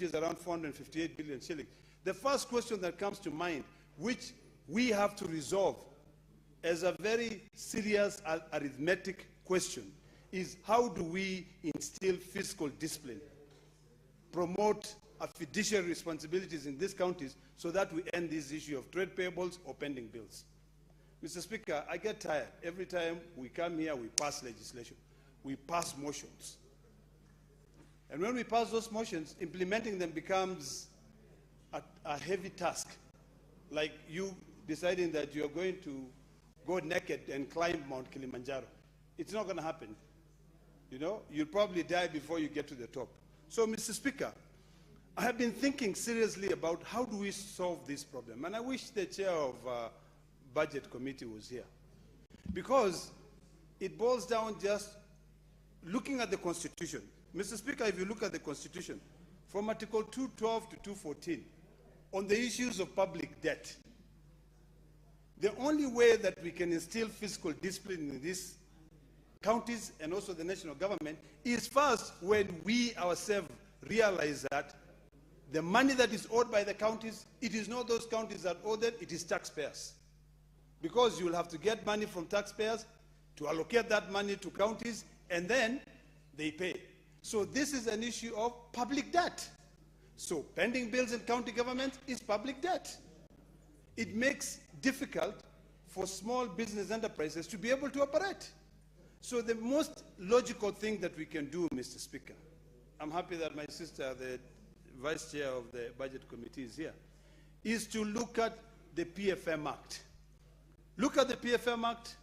is around 458 billion shillings. The first question that comes to mind, which we have to resolve as a very serious arithmetic question, is how do we instill fiscal discipline, promote fiduciary responsibilities in these counties so that we end this issue of trade payables or pending bills. Mr. Speaker, I get tired. Every time we come here, we pass legislation. We pass motions. And when we pass those motions, implementing them becomes a heavy task. Like you deciding that you're going to go naked and climb Mount Kilimanjaro. It's not going to happen. You know, you'll probably die before you get to the top. So, Mr. Speaker, I have been thinking seriously about how do we solve this problem. And I wish the chair of Budget Committee was here. Because it boils down just looking at the Constitution. Mr. Speaker, if you look at the Constitution, from Article 212 to 214, on the issues of public debt, the only way that we can instill fiscal discipline in these counties and also the national government is first when we ourselves realize that the money that is owed by the counties, it is not those counties that owe them, it is taxpayers. Because you will have to get money from taxpayers to allocate that money to counties, and then they pay. So this is an issue of public debt. So pending bills in county government is public debt. It makes difficult for small business enterprises to be able to operate. So the most logical thing that we can do, Mr. Speaker, I'm happy that my sister, the Vice Chair of the Budget Committee, is here, is to look at the PFM Act. Look at the PFM Act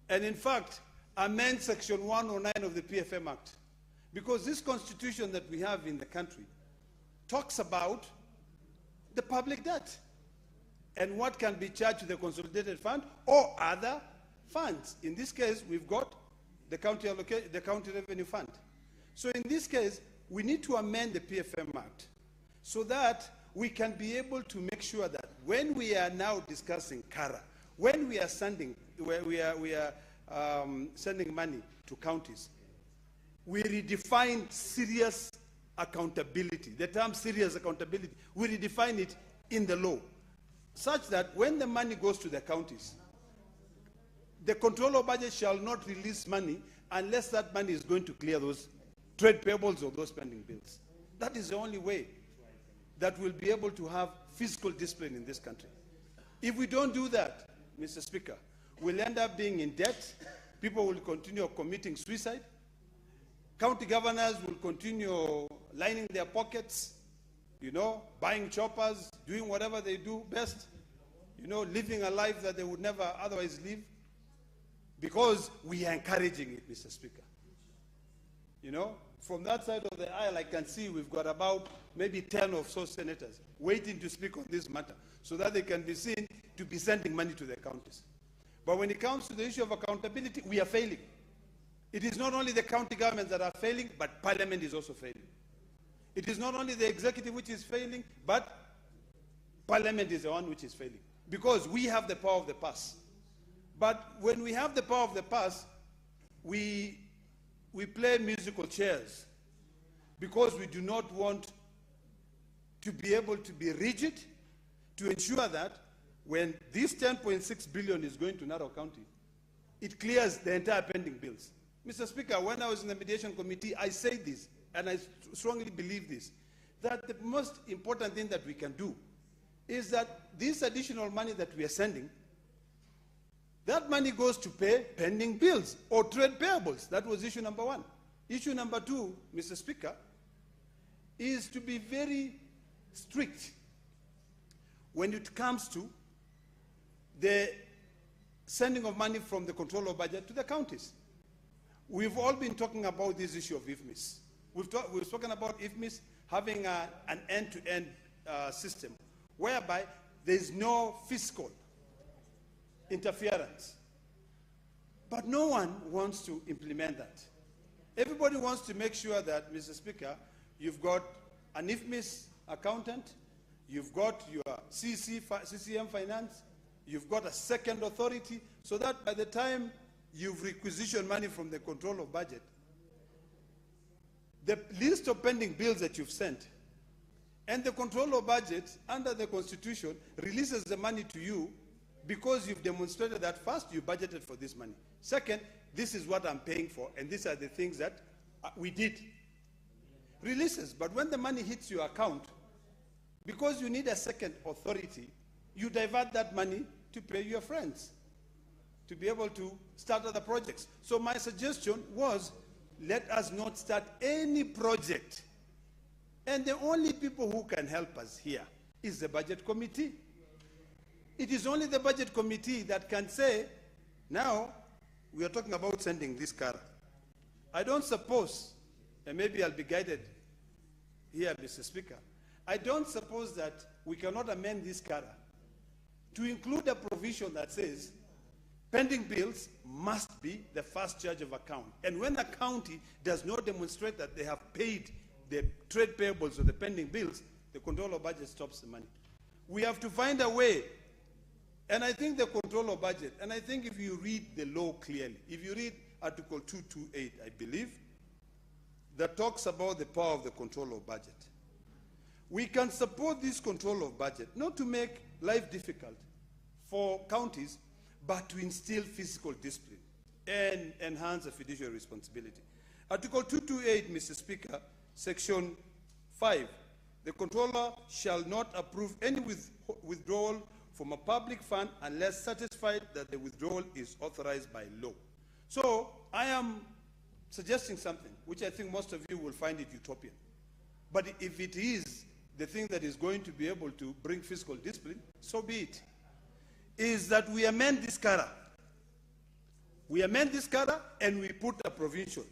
and, in fact, amend Section 109 of the PFM Act. Because this constitution that we have in the country talks about the public debt and what can be charged to the consolidated fund or other funds. In this case, we've got the county revenue fund. So in this case, we need to amend the PFM Act so that we can be able to make sure that when we are now discussing CARA, when we are sending, sending money to counties, we redefine serious accountability. The term serious accountability, we redefine it in the law, such that when the money goes to the counties, the controller budget shall not release money unless that money is going to clear those trade payables or those pending bills. That is the only way that we'll be able to have fiscal discipline in this country. If we don't do that, Mr. Speaker, we'll end up being in debt, people will continue committing suicide, county governors will continue lining their pockets, you know, buying choppers, doing whatever they do best, you know, living a life that they would never otherwise live, because we are encouraging it, Mr. Speaker. You know, from that side of the aisle, I can see we've got about maybe 10 of so senators waiting to speak on this matter so that they can be seen to be sending money to their counties. But when it comes to the issue of accountability, we are failing. It is not only the county governments that are failing, but Parliament is also failing. It is not only the executive which is failing, but Parliament is the one which is failing. Because we have the power of the purse. But when we have the power of the purse, we play musical chairs because we do not want to be able to be rigid to ensure that when this 10.6 billion is going to Narok County, it clears the entire pending bills. Mr. Speaker, when I was in the mediation committee, I said this, and I strongly believe this, that the most important thing that we can do is that this additional money that we are sending, that money goes to pay pending bills or trade payables. That was issue number one. Issue number two, Mr. Speaker, is to be very strict when it comes to the sending of money from the controller budget to the counties. We've all been talking about this issue of IFMIS. We've spoken about IFMIS having an end-to-end system whereby there's no fiscal interference. But no one wants to implement that. Everybody wants to make sure that, Mr. Speaker, you've got an IFMIS accountant, you've got your CCM finance, you've got a second authority, so that by the time you've requisitioned money from the control of budget, the list of pending bills that you've sent And the controller budget, under the Constitution, releases the money to you because you've demonstrated that first, you budgeted for this money. Second, this is what I'm paying for, and these are the things that we did. Releases, but when the money hits your account, because you need a second authority, you divert that money to pay your friends, to be able to start other projects. So my suggestion was, let us not start any project. And the only people who can help us here is the Budget Committee. It is only the Budget Committee that can say, now we are talking about sending this car. I don't suppose, and maybe I'll be guided here, Mr. Speaker, I don't suppose that we cannot amend this car to include a provision that says pending bills must be the first charge of account. And when a county does not demonstrate that they have paid the trade payables or the pending bills, the controller budget stops the money. We have to find a way. And I think the controller budget, and I think if you read the law clearly, if you read Article 228, I believe, that talks about the power of the controller budget. We can support this controller budget, not to make life difficult for counties, but to instill fiscal discipline and enhance a fiduciary responsibility. Article 228, Mr. Speaker, Section 5, the controller shall not approve any withdrawal from a public fund unless satisfied that the withdrawal is authorized by law. So I am suggesting something which I think most of you will find it utopian. But if it is the thing that is going to be able to bring fiscal discipline, so be it. Is that we amend this CARA. We amend this CARA and we put a provision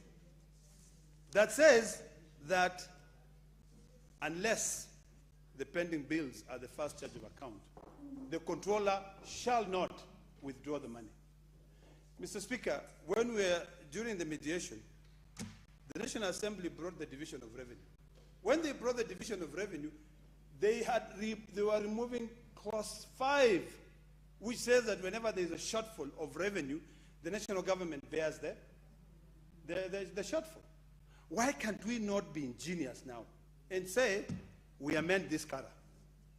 that says that unless the pending bills are the first charge of account, the controller shall not withdraw the money. Mr. Speaker, when we were during the mediation, the National Assembly brought the Division of Revenue. When they brought the Division of Revenue, they were removing clause 5, which says that whenever there is a shortfall of revenue, the national government bears the shortfall. Why can't we not be ingenious now and say, we amend this CARA?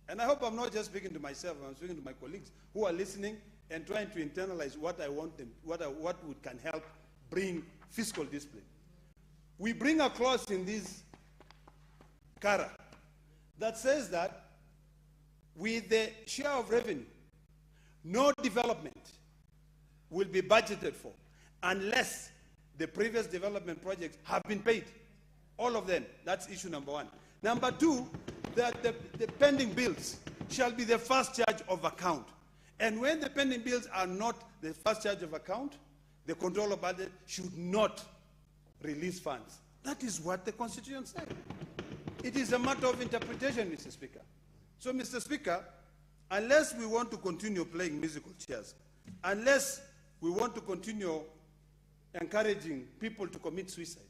And I hope I'm not just speaking to myself, I'm speaking to my colleagues who are listening and trying to internalize what I want them, what can help bring fiscal discipline. We bring a clause in this CARA that says that with the share of revenue, no development will be budgeted for unless the previous development projects have been paid. All of them. That's issue number 1. Number 2, that the pending bills shall be the first charge of account. And when the pending bills are not the first charge of account, the controller budget should not release funds. That is what the Constitution says. It is a matter of interpretation, Mr. Speaker. So, Mr. Speaker, unless we want to continue playing musical chairs, unless we want to continue encouraging people to commit suicide,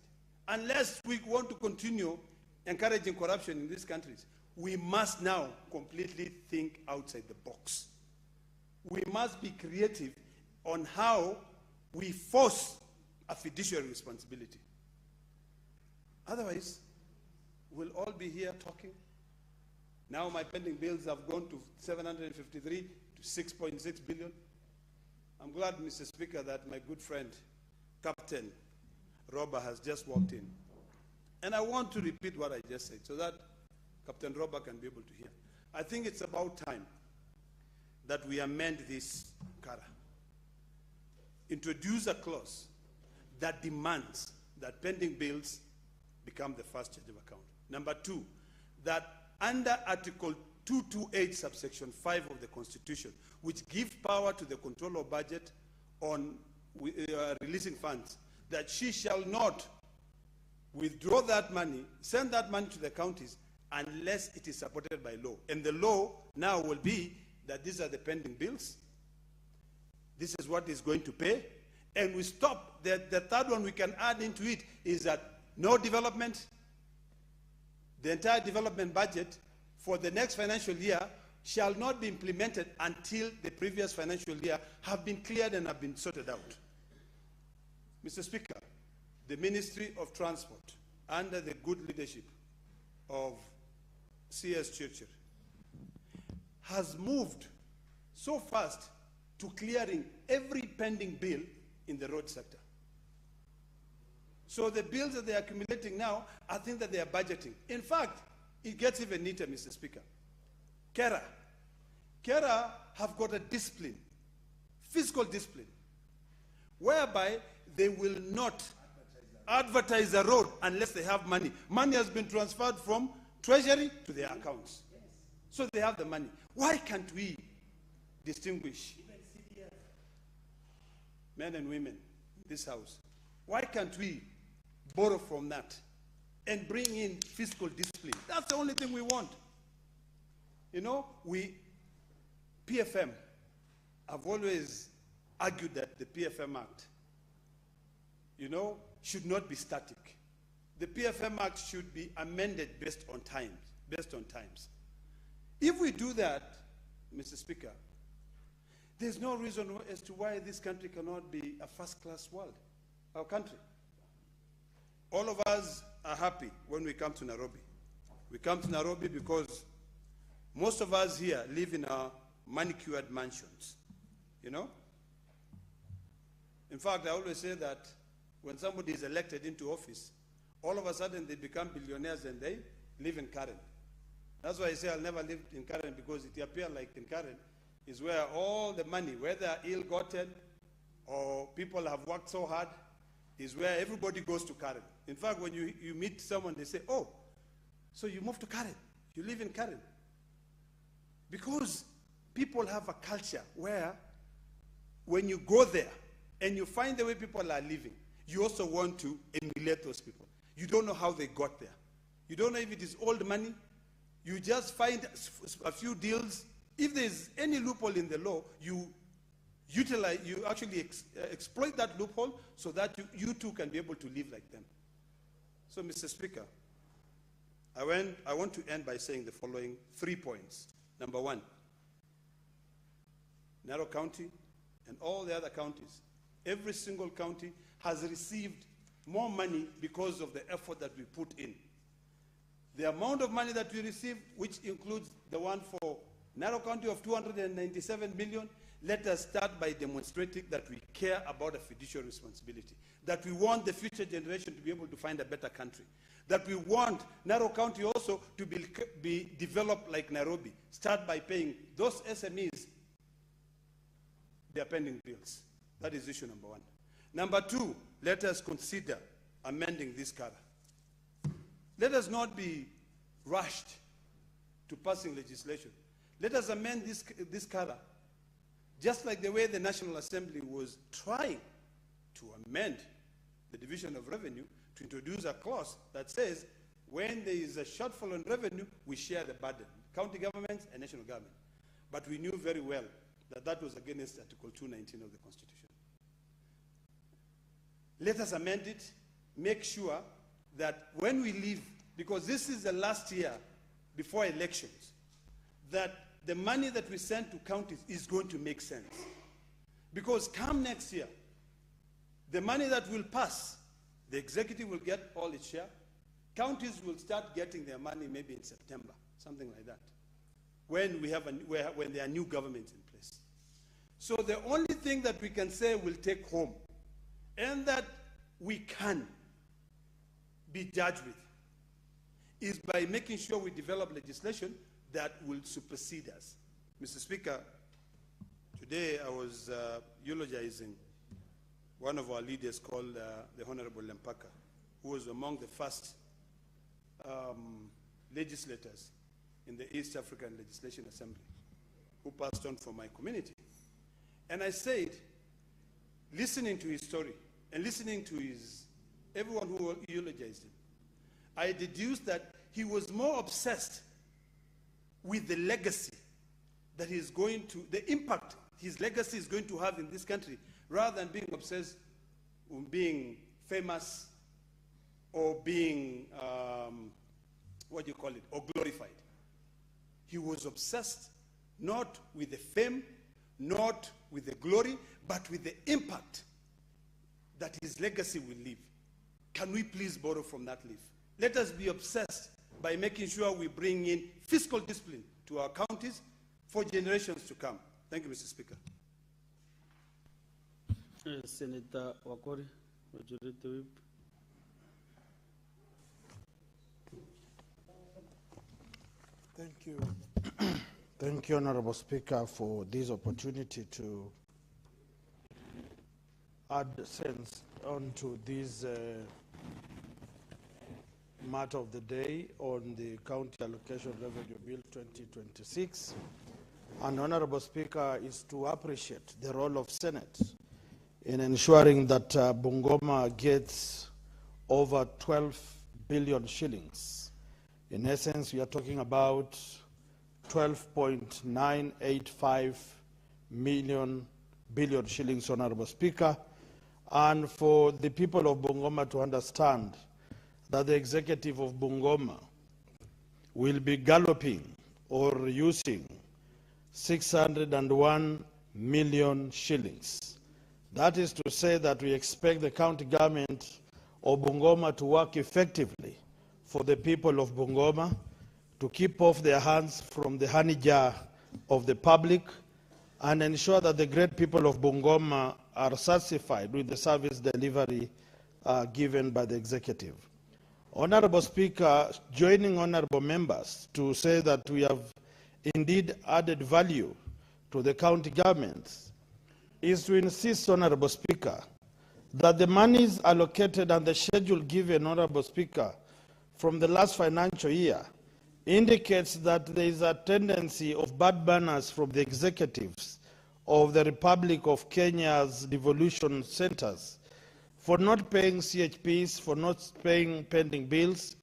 unless we want to continue encouraging corruption in these countries, we must now completely think outside the box. We must be creative on how we force a fiduciary responsibility. Otherwise, we'll all be here talking. Now my pending bills have gone to 753 to 6.6 billion. I'm glad, Mr. Speaker, that my good friend, Captain Robert, has just walked in. And I want to repeat what I just said so that Captain Robert can be able to hear. I think it's about time that we amend this CARA. Introduce a clause that demands that pending bills become the first charge of account. Number 2, that under Article 228, subsection 5 of the Constitution, which gives power to the controller of budget on releasing funds, that she shall not withdraw that money, send that money to the counties, unless it is supported by law. And the law now will be that these are the pending bills, this is what is going to pay, and we stop. The third one we can add into it is that no development, the entire development budget for the next financial year shall not be implemented until the previous financial year have been cleared and have been sorted out. Mr. Speaker, the Ministry of Transport, under the good leadership of C.S. Churchill, has moved so fast to clearing every pending bill in the road sector. So the bills that they are accumulating now, I think that they are budgeting. In fact, it gets even neater, Mr. Speaker. Kera have got a discipline, fiscal discipline, whereby they will not advertise a road unless they have money. Money has been transferred from Treasury to their accounts. So they have the money. Why can't we distinguish men and women in this house? Why can't we borrow from that and bring in fiscal discipline? That's the only thing we want. You know, PFM, I've always argued that the PFM Act, you know, should not be static. The PFM Act should be amended based on times. If we do that, Mr. Speaker, there's no reason as to why this country cannot be a first-class world, our country. All of us are happy when we come to Nairobi. We come to Nairobi because most of us here live in our manicured mansions, you know? In fact, I always say that when somebody is elected into office, all of a sudden they become billionaires and they live in Karen. That's why I say I'll never live in Karen, because it appears like in Karen is where all the money, whether ill-gotten or people have worked so hard, is where everybody goes to Karen. In fact, when you meet someone, they say, oh, so you moved to Karen, you live in Karen. Because people have a culture where when you go there and you find the way people are living, you also want to emulate those people. You don't know how they got there. You don't know if it is old money. You just find a few deals. If there's any loophole in the law, you actually exploit that loophole so that you too can be able to live like them. So, Mr. Speaker, I want to end by saying the following 3 points. Number one, Narrow County and all the other counties, every single county has received more money because of the effort that we put in. The amount of money that we received, which includes the one for Narrow County of 297 million, let us start by demonstrating that we care about a fiduciary responsibility, that we want the future generation to be able to find a better country, that we want Narrow County also to be developed like Nairobi. Start by paying those SMEs their pending bills. That is issue number one. Number two, let us consider amending this CARA. Let us not be rushed to passing legislation. Let us amend this CARA, just like the way the National Assembly was trying to amend the Division of Revenue to introduce a clause that says when there is a shortfall in revenue, we share the burden, county governments and national government. But we knew very well that that was against Article 219 of the Constitution. Let us amend it, make sure that when we leave, because this is the last year before elections, that the money that we send to counties is going to make sense. Because come next year, the money that will pass, the executive will get all its share. Counties will start getting their money maybe in September, something like that, when there are new governments in place. So the only thing that we can say we'll take home, and that we can be judged with, is by making sure we develop legislation that will supersede us. Mr. Speaker, today I was eulogizing one of our leaders called the Honorable Lempaka, who was among the first legislators in the East African Legislation Assembly, who passed on from my community. And I said, listening to his story and listening to everyone who eulogized him, I deduced that he was more obsessed with the legacy that he's going to, the impact his legacy is going to have in this country, rather than being obsessed with being famous or being, or glorified. He was obsessed not with the fame, not with the glory, but with the impact that his legacy will leave. Can we please borrow from that leaf? Let us be obsessed by making sure we bring in fiscal discipline to our counties for generations to come. Thank you, Mr. Speaker. Senator Wakori, Majority Whip. Thank you. Thank you, Honorable Speaker, for this opportunity to add sense onto this matter of the day on the County Allocation Revenue Bill 2026. And Honorable Speaker, is to appreciate the role of Senate in ensuring that Bungoma gets over 12 billion shillings. In essence, we are talking about 12.985 billion shillings, Honorable Speaker. And for the people of Bungoma to understand that the executive of Bungoma will be galloping or using 601 million shillings. That is to say that we expect the county government of Bungoma to work effectively for the people of Bungoma, to keep off their hands from the honey jar of the public, and ensure that the great people of Bungoma are satisfied with the service delivery given by the executive. Honorable Speaker, joining honorable members to say that we have indeed added value to the county governments is to insist, Honorable Speaker, that the monies allocated and the schedule given, Honorable Speaker, from the last financial year indicates that there is a tendency of bad banners from the executives of the Republic of Kenya's devolution centers for not paying CHPs, for not paying pending bills.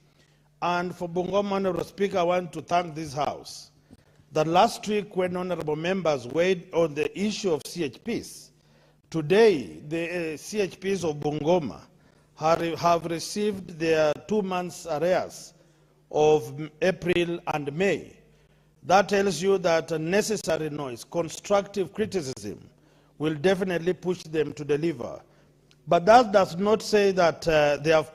And for Bungoma, Honorable Speaker, I want to thank this House that last week when honorable members weighed on the issue of CHPs, today the CHPs of Bungoma have received their 2 months arrears of April and May. That tells you that a necessary noise, constructive criticism, will definitely push them to deliver. But that does not say that they have